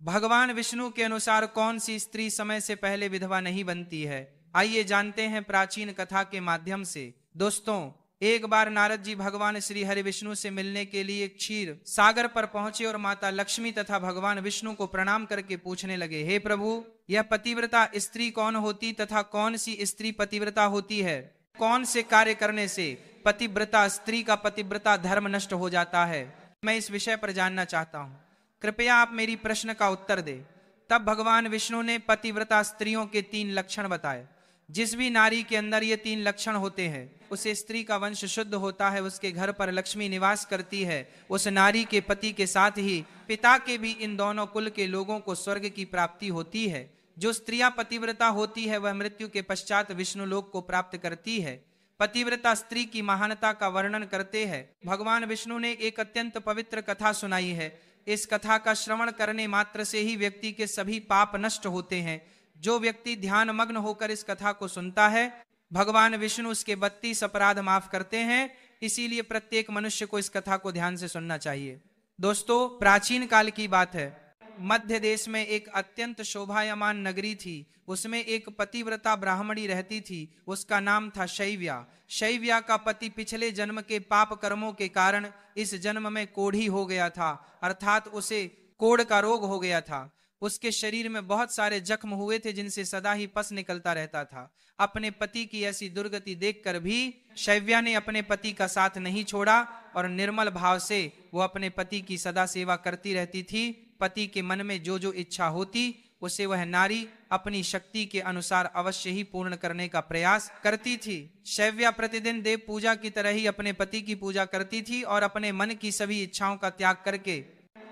भगवान विष्णु के अनुसार कौन सी स्त्री समय से पहले विधवा नहीं बनती है? आइए जानते हैं प्राचीन कथा के माध्यम से। दोस्तों, एक बार नारद जी भगवान श्री हरि विष्णु से मिलने के लिए क्षीर सागर पर पहुंचे और माता लक्ष्मी तथा भगवान विष्णु को प्रणाम करके पूछने लगे, हे प्रभु, यह पतिव्रता स्त्री कौन होती तथा कौन सी स्त्री पतिव्रता होती है? कौन से कार्य करने से पतिव्रता स्त्री का पतिव्रता धर्म नष्ट हो जाता है? मैं इस विषय पर जानना चाहता हूँ, कृपया आप मेरी प्रश्न का उत्तर दें। तब भगवान विष्णु ने पतिव्रता स्त्रियों के 3 लक्षण बताए। जिस भी नारी के अंदर ये 3 लक्षण होते हैं, उसे स्त्री का वंश शुद्ध होता है, उसके घर पर लक्ष्मी निवास करती है, उस नारी के पति के साथ ही पिता के भी इन दोनों कुल के लोगों को स्वर्ग की प्राप्ति होती है। जो स्त्रियां पतिव्रता होती है वह मृत्यु के पश्चात विष्णु लोक को प्राप्त करती है। पतिव्रता स्त्री की महानता का वर्णन करते हैं भगवान विष्णु ने एक अत्यंत पवित्र कथा सुनाई है। इस कथा का श्रवण करने मात्र से ही व्यक्ति के सभी पाप नष्ट होते हैं। जो व्यक्ति ध्यान मग्न होकर इस कथा को सुनता है, भगवान विष्णु उसके 32 अपराध माफ करते हैं। इसीलिए प्रत्येक मनुष्य को इस कथा को ध्यान से सुनना चाहिए। दोस्तों, प्राचीन काल की बात है। मध्य देश में एक अत्यंत शोभायमान नगरी थी। उसमें एक पतिव्रता ब्राह्मणी रहती थी। उसका नाम था शैव्या। शैव्या का पति पिछले जन्म के पाप कर्मों के कारण इस जन्म में कोढ़ी हो गया था, अर्थात उसे कोढ़ का रोग हो गया था। उसके शरीर में बहुत सारे जख्म हुए थे जिनसे सदा ही पस निकलता रहता था। अपने पति की ऐसी दुर्गति देखकर भी शैव्या ने अपने पति का साथ नहीं छोड़ा और निर्मल भाव से वो अपने पति की सदा सेवा करती रहती थी। पति के मन में जो जो इच्छा होती उसे वह नारी अपनी शक्ति के अनुसार अवश्य ही पूर्ण करने का प्रयास करती थी। शैव्या प्रतिदिन देव पूजा की तरह ही अपने पति की पूजा करती थी और अपने मन की सभी इच्छाओं का त्याग करके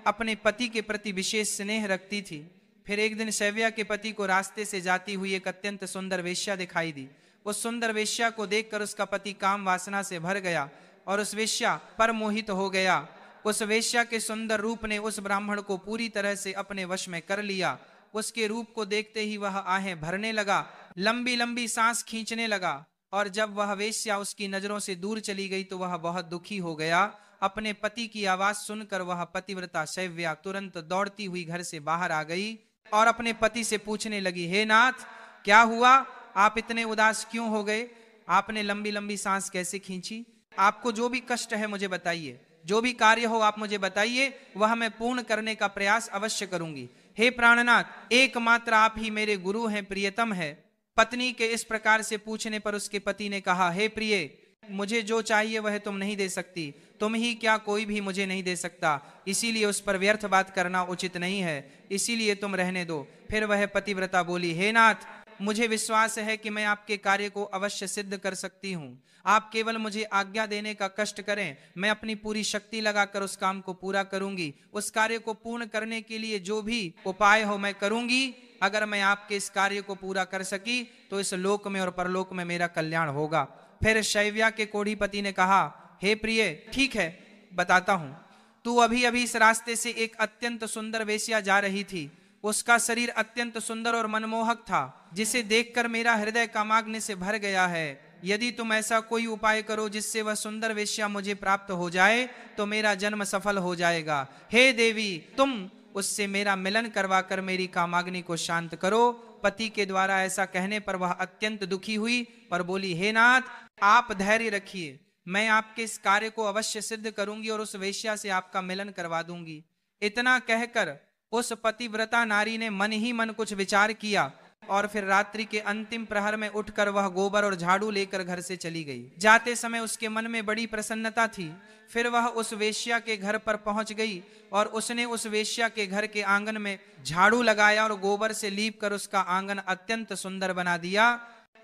अपने पति के प्रति विशेष स्नेह रखती थी। फिर एक दिन शैव्या के पति को रास्ते से जाती हुई एक अत्यंत सुंदर वेश्या दिखाई दी। उस सुंदर वेश्या को देखकर उसका पति काम वासना से भर गया और उस वेश्या पर मोहित हो गया। उस वेश्या के सुंदर रूप ने उस ब्राह्मण को पूरी तरह से अपने वश में कर लिया। उसके रूप को देखते ही वह आहें भरने लगा, लंबी लंबी सांस खींचने लगा और जब वह वेश्या उसकी नजरों से दूर चली गई तो वह बहुत दुखी हो गया। अपने पति की आवाज सुनकर वह पतिव्रता शैव्या तुरंत दौड़ती हुई घर से बाहर आ गई और अपने पति से पूछने लगी, हे नाथ, क्या हुआ? आप इतने उदास क्यों हो गए? आपने लंबी लंबी सांस कैसे खींची? आपको जो भी कष्ट है मुझे बताइए, जो भी कार्य हो आप मुझे बताइए, वह मैं पूर्ण करने का प्रयास अवश्य करूंगी। हे प्राणनाथ, एकमात्र आप ही मेरे गुरु हैं, प्रियतम है। पत्नी के इस प्रकार से पूछने पर उसके पति ने कहा, हे प्रिय, मुझे जो चाहिए वह तुम नहीं दे सकती, तुम ही क्या कोई भी मुझे नहीं दे सकता, इसीलिए उस पर व्यर्थ बात करना उचित नहीं है, इसीलिए तुम रहने दो। फिर वह पतिव्रता बोली, हे नाथ, मुझे विश्वास है कि मैं आपके कार्य को अवश्य सिद्ध कर सकती हूँ। आप केवल मुझे आज्ञा देने का कष्ट करें, मैं अपनी पूरी शक्ति लगाकर उस काम को पूरा करूंगी। उस कार्य को पूर्ण करने के लिए जो भी उपाय हो मैं करूंगी। अगर मैं आपके इस कार्य को पूरा कर सकी तो इस लोक में और परलोक में मेरा कल्याण होगा। फिर शैव्या के कोढ़ीपति ने कहा, हे प्रिय, ठीक है, बताता हूं। तू अभी अभी इस रास्ते से एक अत्यंत सुंदर वेश्या जा रही थी। उसका शरीर अत्यंत सुंदर और मनमोहक था, जिसे देखकर मेरा हृदय कामाग्नि से भर गया है। यदि तुम ऐसा कोई उपाय करो जिससे वह सुंदर वेश्या मुझे प्राप्त हो जाए तो मेरा जन्म सफल हो जाएगा। हे देवी, तुम उससे मेरा मिलन करवा कर मेरी कामाग्नि को शांत करो। पति के द्वारा ऐसा कहने पर वह अत्यंत दुखी हुई और बोली, हे नाथ, आप धैर्य रखिए, मैं आपके इस कार्य को अवश्य सिद्ध करूंगी और उस वेश्या से आपका मिलन करवा दूंगी। इतना कहकर उस पतिव्रता नारी ने मन ही मन कुछ विचार किया और फिर रात्रि के अंतिम प्रहर में उठकर वह गोबर और झाड़ू लेकर घर से चली गई। जाते समय उसके मन में बड़ी प्रसन्नता थी। फिर वह उस वेश्या के घर पर पहुंच गई और उसने उस वेश्या के घर के आंगन में झाड़ू लगाया और गोबर से लीप कर उसका आंगन अत्यंत सुंदर बना दिया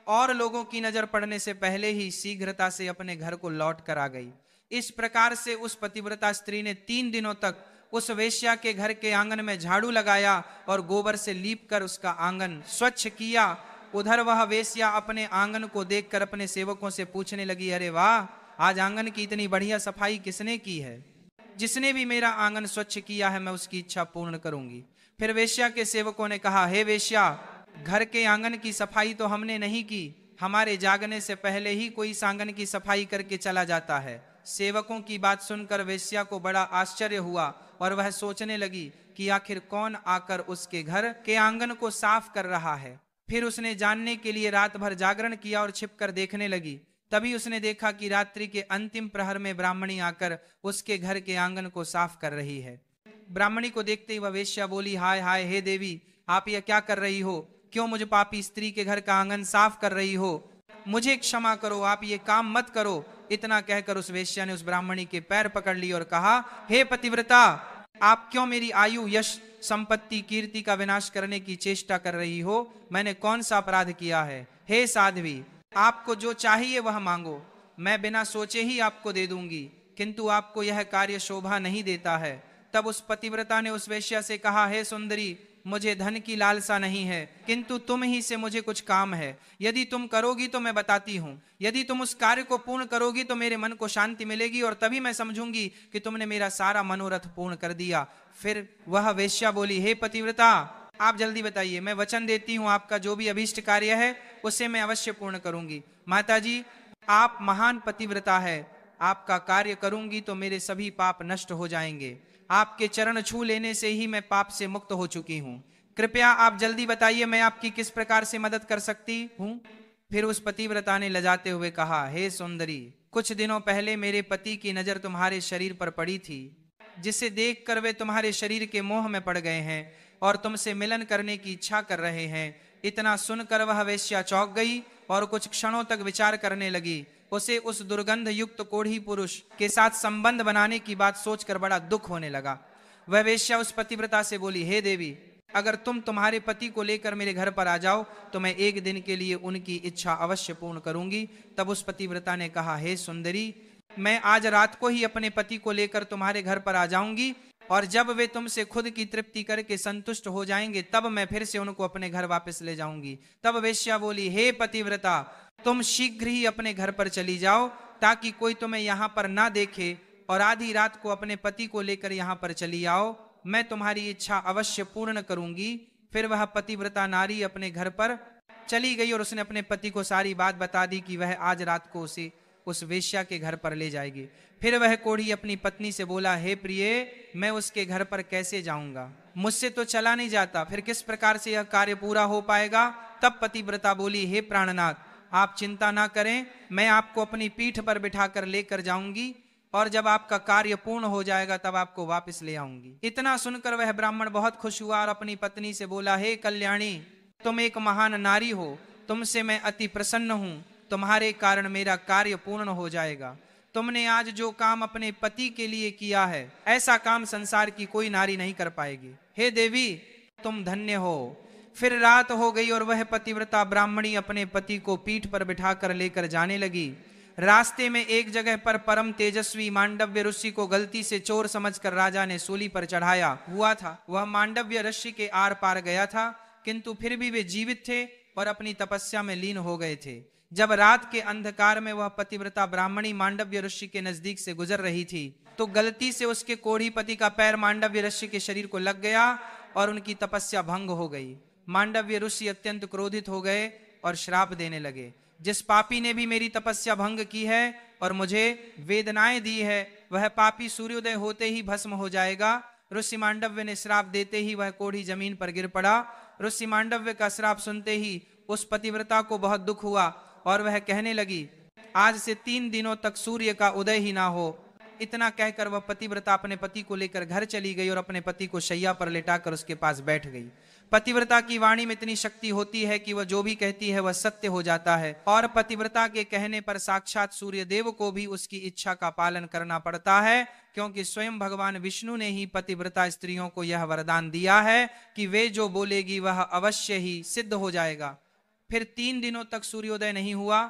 और लोगों की नजर पड़ने से पहले ही शीघ्रता से अपने घर को लौट कर आ गई। इस प्रकार से उस पतिव्रता स्त्री ने 3 दिनों तक उस वेश्या के घर के आंगन में झाड़ू लगाया और गोबर से लीप कर उसका आंगन स्वच्छ किया। उधर वह वेश्या अपने आंगन को देखकर अपने सेवकों से पूछने लगी, अरे वाह, आज आंगन की इतनी बढ़िया सफाई किसने की है? जिसने भी मेरा आंगन स्वच्छ किया है मैं उसकी इच्छा पूर्ण करूंगी। फिर वेश्या के सेवकों ने कहा, हे वेश्या, घर के आंगन की सफाई तो हमने नहीं की, हमारे जागने से पहले ही कोई इस आंगन की सफाई करके चला जाता है। सेवकों की बात सुनकर वेश्या को बड़ा आश्चर्य हुआ और वह सोचने लगी कि आखिर कौन आकर उसके घर के आंगन को साफ कर रहा है। फिर उसने जानने के लिए रात भर जागरण किया और छिपकर देखने लगी। तभी उसने देखा कि रात्रि के अंतिम प्रहर में ब्राह्मणी आकर उसके घर के आंगन को साफ कर रही है। ब्राह्मणी को देखते ही वह वेश्या बोली, हाय हाय, हे देवी, आप यह क्या कर रही हो? क्यों मुझ पापी स्त्री के घर का आंगन साफ कर रही हो? मुझे क्षमा करो, आप ये काम मत करो। इतना कहकर उस वेश्या ने उस ब्राह्मणी के पैर पकड़ लिए और कहा, हे पतिव्रता, आप क्यों मेरी आयु, यश, संपत्ति, कीर्ति का विनाश करने की चेष्टा कर रही हो? मैंने कौन सा अपराध किया है? हे साध्वी, आपको जो चाहिए वह मांगो, मैं बिना सोचे ही आपको दे दूंगी, किंतु आपको यह कार्य शोभा नहीं देता है। तब उस पतिव्रता ने उस वेश्या से कहा, हे सुंदरी, मुझे धन की लालसा नहीं है, किंतु तुम ही से मुझे कुछ काम है। यदि तुम करोगी तो मैं बताती हूँ। यदि तुम उस कार्य को पूर्ण करोगी तो मेरे मन को शांति मिलेगी और तभी मैं समझूंगी कि तुमने मेरा सारा मनोरथ पूर्ण कर दिया। फिर वह वेश्या बोली, हे पतिव्रता, आप जल्दी बताइए, मैं वचन देती हूँ आपका जो भी अभीष्ट कार्य है उसे मैं अवश्य पूर्ण करूंगी। माता जी, आप महान पतिव्रता है, आपका कार्य करूंगी तो मेरे सभी पाप नष्ट हो जाएंगे। आपके चरण छू लेने से ही मैं पाप से मुक्त हो चुकी हूँ। कृपया आप जल्दी बताइए मैं आपकी किस प्रकार से मदद कर सकती हूँ। फिर उस पतिव्रता ने लजाते हुए कहा, हे सुंदरी, कुछ दिनों पहले मेरे पति की नजर तुम्हारे शरीर पर पड़ी थी, जिसे देखकर वे तुम्हारे शरीर के मोह में पड़ गए हैं और तुमसे मिलन करने की इच्छा कर रहे हैं। इतना सुनकर वह वेश्या चौंक गई और कुछ क्षणों तक विचार करने लगी। उसे उस दुर्गंध युक्त कोढ़ी पुरुष के साथ संबंध बनाने की बात सोचकर बड़ा दुख होने लगा। वह वेश्या उस पतिव्रता से बोली, हे देवी, अगर तुम तुम्हारे पति को लेकर मेरे घर पर आ जाओ तो मैं एक दिन के लिए उनकी इच्छा अवश्य पूर्ण करूंगी। तब उस पतिव्रता ने कहा, हे सुंदरी, मैं आज रात को ही अपने पति को लेकर तुम्हारे घर पर आ जाऊंगी और जब वे तुमसे खुद की तृप्ति करके संतुष्ट हो जाएंगे तब मैं फिर से उनको अपने घर वापस ले जाऊंगी। तब वेश्या बोली, हे पतिव्रता, तुम शीघ्र ही अपने घर पर चली जाओ ताकि कोई तुम्हें यहाँ पर ना देखे और आधी रात को अपने पति को लेकर यहाँ पर चली आओ, मैं तुम्हारी इच्छा अवश्य पूर्ण करूंगी। फिर वह पतिव्रता नारी अपने घर पर चली गई और उसने अपने पति को सारी बात बता दी कि वह आज रात को उसे उस वेश्या के घर पर ले जाएगी। फिर वह कोढ़ी अपनी पत्नी से बोला, हे प्रिय, मैं उसके घर पर कैसे जाऊंगा? मुझसे तो चला नहीं जाता, फिर किस प्रकार से यह कार्य पूरा हो पाएगा? तब पतिव्रता बोली, हे प्राणनाथ, आप चिंता ना करें, मैं आपको अपनी पीठ पर बिठाकर लेकर जाऊंगी और जब आपका कार्य पूर्ण हो जाएगा तब आपको वापस ले आऊंगी। इतना सुनकर वह ब्राह्मण बहुत खुश हुआ और अपनी पत्नी से बोला, हे कल्याणी, तुम एक महान नारी हो, तुमसे मैं अति प्रसन्न हूं, तुम्हारे कारण मेरा कार्य पूर्ण हो जाएगा। तुमने आज जो काम अपने पति के लिए किया है ऐसा काम संसार की कोई नारी नहीं कर पाएगी। हे देवी, तुम धन्य हो। फिर रात हो गई और वह पतिव्रता ब्राह्मणी अपने पति को पीठ पर बिठाकर लेकर जाने लगी। रास्ते में एक जगह पर परम तेजस्वी मांडव्य ऋषि को गलती से चोर समझकर राजा ने सूली पर चढ़ाया हुआ था। वह मांडव्य ऋषि के आर पार गया था, किंतु फिर भी वे जीवित थे और अपनी तपस्या में लीन हो गए थे। जब रात के अंधकार में वह पतिव्रता ब्राह्मणी मांडव्य ऋषि के नजदीक से गुजर रही थी तो गलती से उसके कोढ़ी पति का पैर मांडव्य ऋषि के शरीर को लग गया और उनकी तपस्या भंग हो गई। मांडव्य ऋषि अत्यंत क्रोधित हो गए और श्राप देने लगे, जिस पापी ने भी मेरी तपस्या भंग की है और मुझे वेदनाएं दी है वह पापी सूर्योदय होते ही भस्म हो जाएगा। ऋषि मांडव्य ने श्राप देते ही वह कोढ़ी जमीन पर गिर पड़ा। ऋषि मांडव्य का श्राप सुनते ही उस पतिव्रता को बहुत दुख हुआ और वह कहने लगी, आज से 3 दिनों तक सूर्य का उदय ही ना हो। इतना कहकर वह पतिव्रता अपने पति को लेकर घर चली गई और अपने पति को शैया पर लेटाकर उसके पास बैठ गई। पतिव्रता की वाणी में इतनी शक्ति होती है कि वह जो भी कहती है वह सत्य हो जाता है और पतिव्रता के कहने पर साक्षात सूर्य देव को भी उसकी इच्छा का पालन करना पड़ता है, क्योंकि स्वयं भगवान विष्णु ने ही पतिव्रता स्त्रियों को यह वरदान दिया है कि वे जो बोलेगी वह अवश्य ही सिद्ध हो जाएगा। फिर 3 दिनों तक सूर्योदय नहीं हुआ,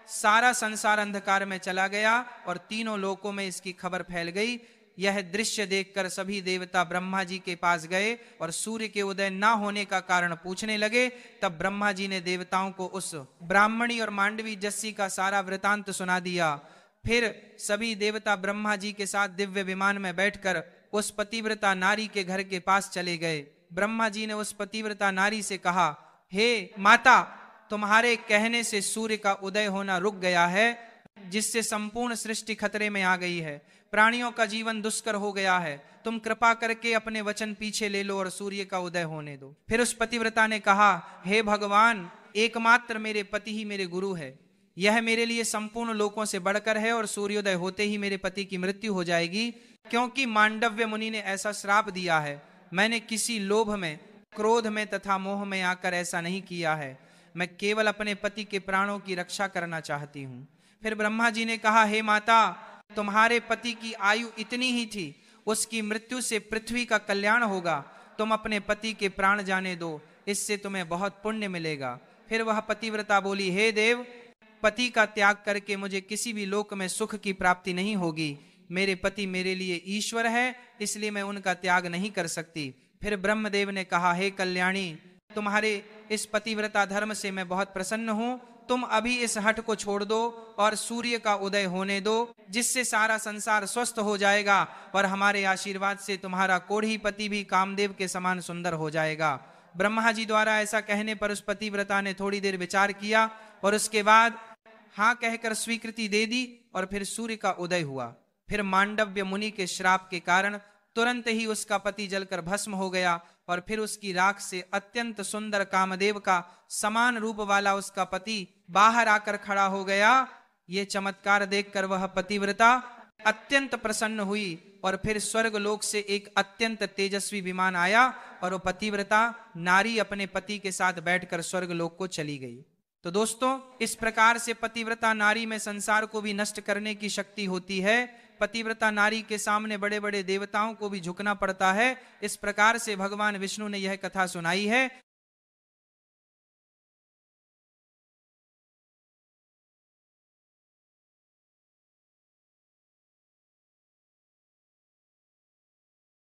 सारा संसार अंधकार में चला गया और तीनों लोकों में इसकी खबर फैल गई। यह दृश्य देखकर सभी देवता ब्रह्मा जी के पास गए और सूर्य के उदय ना होने का कारण पूछने लगे। तब ब्रह्मा जी ने देवताओं को उस ब्राह्मणी और मांडवी जस्सी का सारा वृतांत सुना दिया। फिर सभी देवता ब्रह्मा जी के साथ दिव्य विमान में बैठकर उस पतिव्रता नारी के घर के पास चले गए। ब्रह्मा जी ने उस पतिव्रता नारी से कहा, हे माता, तुम्हारे कहने से सूर्य का उदय होना रुक गया है, जिससे संपूर्ण सृष्टि खतरे में आ गई है। प्राणियों का जीवन दुष्कर हो गया है। तुम कृपा करके अपने वचन पीछे ले लो और सूर्य का उदय होने दो। फिर उस पतिव्रता ने कहा, हे भगवान, एकमात्र मेरे पति ही मेरे गुरु है। यह मेरे लिए संपूर्ण लोकों से बढ़कर है और सूर्योदय होते ही मेरे पति की मृत्यु हो जाएगी, क्योंकि मांडव्य मुनि ने ऐसा श्राप दिया है। मैंने किसी लोभ में, क्रोध में तथा मोह में आकर ऐसा नहीं किया है। मैं केवल अपने पति के प्राणों की रक्षा करना चाहती हूँ। फिर ब्रह्मा जी ने कहा, हे माता, तुम्हारे पति की आयु इतनी ही थी, उसकी मृत्यु से पृथ्वी का कल्याण होगा। तुम अपने पति के प्राण जाने दो, इससे तुम्हें बहुत पुण्य मिलेगा। फिर वह पतिव्रता बोली, हे देव, पति का त्याग करके मुझे किसी भी लोक में सुख की प्राप्ति नहीं होगी। मेरे पति मेरे लिए ईश्वर है, इसलिए मैं उनका त्याग नहीं कर सकती। फिर ब्रह्मदेव ने कहा, हे कल्याणी, तुम्हारे इस पतिव्रता धर्म से मैं बहुत प्रसन्न हूं। तुम अभी इस हठ को छोड़ दो और सूर्य का उदय होने दो, जिससे सारा संसार स्वस्थ हो जाएगा और हमारे आशीर्वाद से तुम्हारा कोढ़ी पति भी कामदेव के समान सुंदर हो जाएगा। ब्रह्मा जी द्वारा ऐसा कहने पर उस पतिव्रता ने थोड़ी देर विचार किया और उसके बाद हाँ कहकर स्वीकृति दे दी और फिर सूर्य का उदय हुआ। फिर मांडव्य मुनि के श्राप के कारण तुरंत ही उसका पति जलकर भस्म हो गया और फिर उसकी राख से अत्यंत सुंदर कामदेव का समान रूप वाला उसका पति बाहर आकर खड़ा हो गया। ये चमत्कार देखकर वह पतिव्रता अत्यंत प्रसन्न हुई और फिर स्वर्ग लोक से एक अत्यंत तेजस्वी विमान आया और वो पतिव्रता नारी अपने पति के साथ बैठकर स्वर्ग लोक को चली गई। तो दोस्तों, इस प्रकार से पतिव्रता नारी में संसार को भी नष्ट करने की शक्ति होती है। पतिव्रता नारी के सामने बड़े बड़े देवताओं को भी झुकना पड़ता है। इस प्रकार से भगवान विष्णु ने यह कथा सुनाई है।